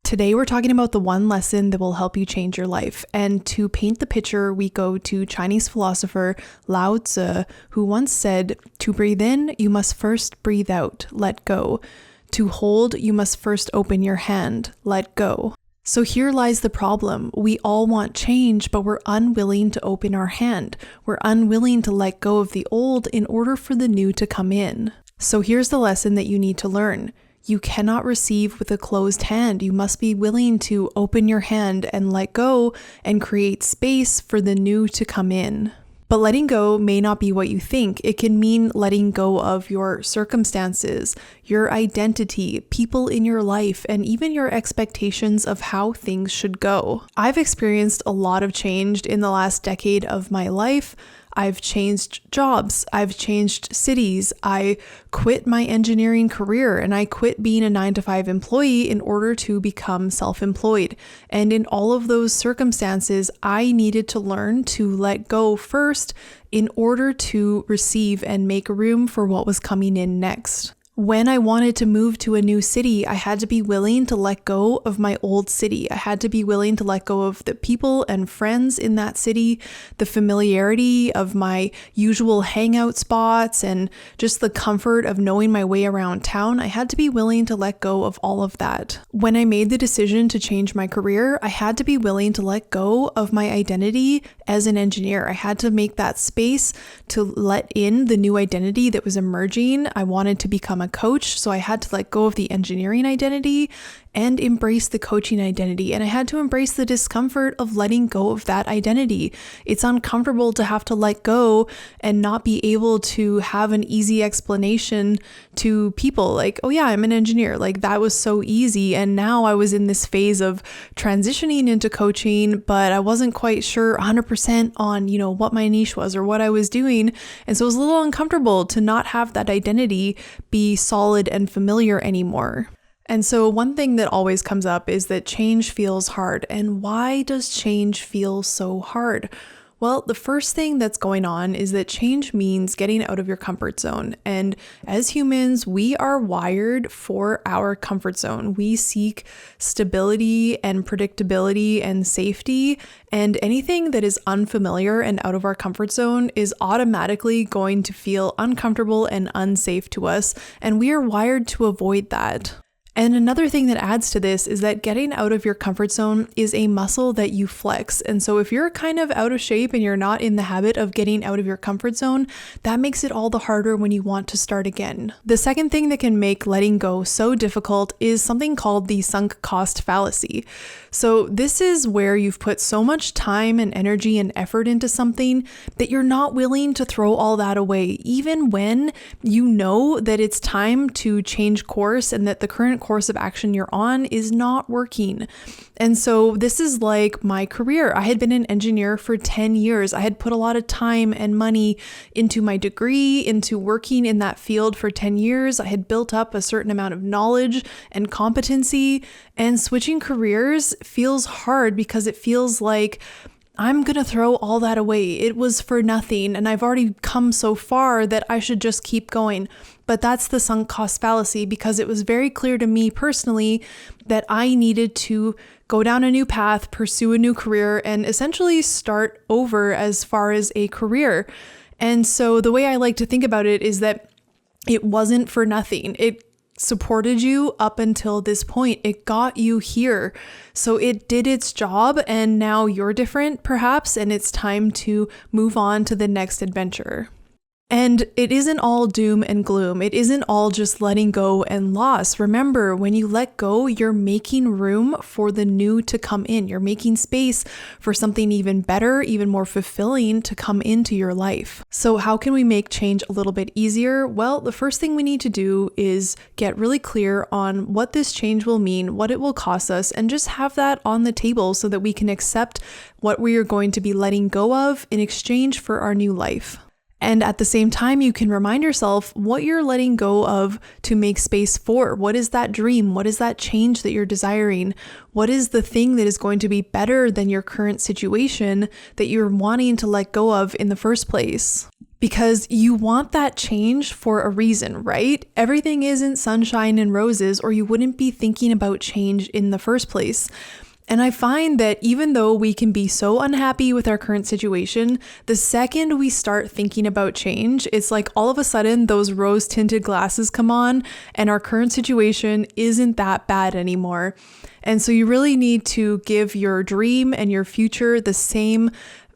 Today, we're talking about the one lesson that will help you change your life. And to paint the picture, we go to Chinese philosopher Lao Tzu, who once said, "To breathe in, you must first breathe out, let go. To hold, you must first open your hand, let go." So here lies the problem. We all want change, but we're unwilling to open our hand. We're unwilling to let go of the old in order for the new to come in. So here's the lesson that you need to learn. You cannot receive with a closed hand. You must be willing to open your hand and let go and create space for the new to come in. But letting go may not be what you think. It can mean letting go of your circumstances, your identity, people in your life, and even your expectations of how things should go. I've experienced a lot of change in the last decade of my life. I've changed jobs, I've changed cities, I quit my engineering career, and I quit being a 9-to-5 employee in order to become self-employed. And in all of those circumstances, I needed to learn to let go first in order to receive and make room for what was coming in next. When I wanted to move to a new city, I had to be willing to let go of my old city. I had to be willing to let go of the people and friends in that city, the familiarity of my usual hangout spots, and just the comfort of knowing my way around town. I had to be willing to let go of all of that. When I made the decision to change my career, I had to be willing to let go of my identity as an engineer. I had to make that space to let in the new identity that was emerging. I wanted to become a coach, so I had to let go of the engineering identity and embrace the coaching identity. And I had to embrace the discomfort of letting go of that identity. It's uncomfortable to have to let go and not be able to have an easy explanation to people like, oh yeah, I'm an engineer. Like that was so easy. And now I was in this phase of transitioning into coaching, but I wasn't quite sure 100% on, what my niche was or what I was doing. And so it was a little uncomfortable to not have that identity be solid and familiar anymore. And so one thing that always comes up is that change feels hard. And why does change feel so hard? Well, the first thing that's going on is that change means getting out of your comfort zone. And as humans, we are wired for our comfort zone. We seek stability and predictability and safety, and anything that is unfamiliar and out of our comfort zone is automatically going to feel uncomfortable and unsafe to us, and we are wired to avoid that. And another thing that adds to this is that getting out of your comfort zone is a muscle that you flex. And so if you're kind of out of shape and you're not in the habit of getting out of your comfort zone, that makes it all the harder when you want to start again. The second thing that can make letting go so difficult is something called the sunk cost fallacy. So this is where you've put so much time and energy and effort into something that you're not willing to throw all that away, even when you know that it's time to change course and that the current course of action you're on is not working. And so this is like my career. I had been an engineer for 10 years. I had put a lot of time and money into my degree, into working in that field for 10 years. I had built up a certain amount of knowledge and competency, and switching careers feels hard because it feels like I'm going to throw all that away. It was for nothing, and I've already come so far that I should just keep going. But that's the sunk cost fallacy, because it was very clear to me personally that I needed to go down a new path, pursue a new career, and essentially start over as far as a career. And so the way I like to think about it is that it wasn't for nothing. It supported you up until this point. It got you here. So it did its job, and now you're different perhaps, and it's time to move on to the next adventure. And it isn't all doom and gloom. It isn't all just letting go and loss. Remember, when you let go, you're making room for the new to come in. You're making space for something even better, even more fulfilling to come into your life. So how can we make change a little bit easier? Well, the first thing we need to do is get really clear on what this change will mean, what it will cost us, and just have that on the table so that we can accept what we are going to be letting go of in exchange for our new life. And at the same time, you can remind yourself what you're letting go of to make space for. What is that dream? What is that change that you're desiring? What is the thing that is going to be better than your current situation that you're wanting to let go of in the first place? because you want that change for a reason, right? Everything isn't sunshine and roses, or you wouldn't be thinking about change in the first place. And I find that even though we can be so unhappy with our current situation, the second we start thinking about change, it's like all of a sudden those rose-tinted glasses come on and our current situation isn't that bad anymore. And so you really need to give your dream and your future the same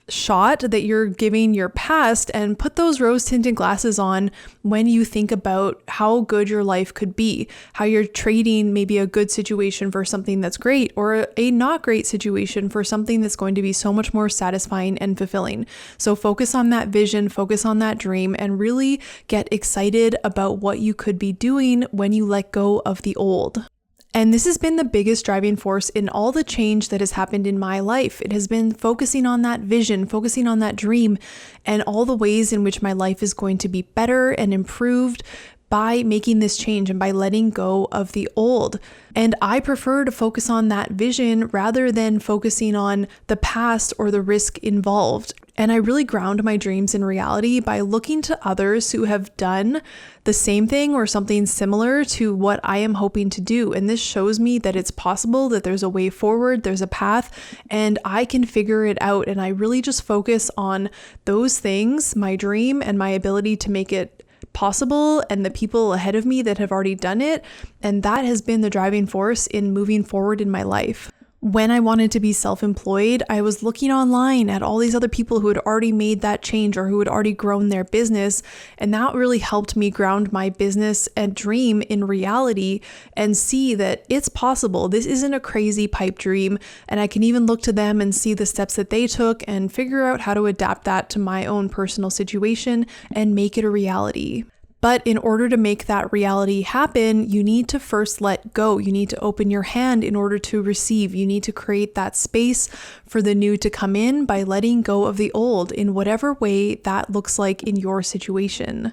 shot that you're giving your past, and put those rose-tinted glasses on when you think about how good your life could be, how you're trading maybe a good situation for something that's great, or a not great situation for something that's going to be so much more satisfying and fulfilling. So focus on that vision, focus on that dream, and really get excited about what you could be doing when you let go of the old. And this has been the biggest driving force in all the change that has happened in my life. It has been focusing on that vision, focusing on that dream, and all the ways in which my life is going to be better and improved by making this change and by letting go of the old. And I prefer to focus on that vision rather than focusing on the past or the risk involved. And I really ground my dreams in reality by looking to others who have done the same thing or something similar to what I am hoping to do. And this shows me that it's possible, that there's a way forward, there's a path, and I can figure it out. And I really just focus on those things, my dream and my ability to make it possible, and the people ahead of me that have already done it. And that has been the driving force in moving forward in my life. When I wanted to be self-employed, I was looking online at all these other people who had already made that change or who had already grown their business. And that really helped me ground my business and dream in reality and see that it's possible. This isn't a crazy pipe dream. And I can even look to them and see the steps that they took and figure out how to adapt that to my own personal situation and make it a reality. But in order to make that reality happen, you need to first let go. You need to open your hand in order to receive. You need to create that space for the new to come in by letting go of the old in whatever way that looks like in your situation.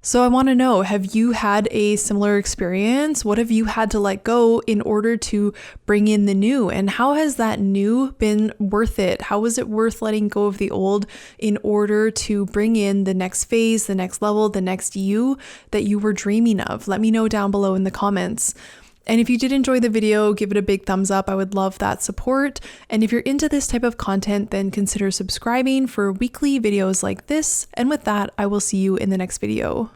So I want to know, have you had a similar experience? What have you had to let go in order to bring in the new? And how has that new been worth it? How was it worth letting go of the old in order to bring in the next phase, the next level, the next you that you were dreaming of? Let me know down below in the comments. And if you did enjoy the video, give it a big thumbs up. I would love that support. And if you're into this type of content, then consider subscribing for weekly videos like this. And with that, I will see you in the next video.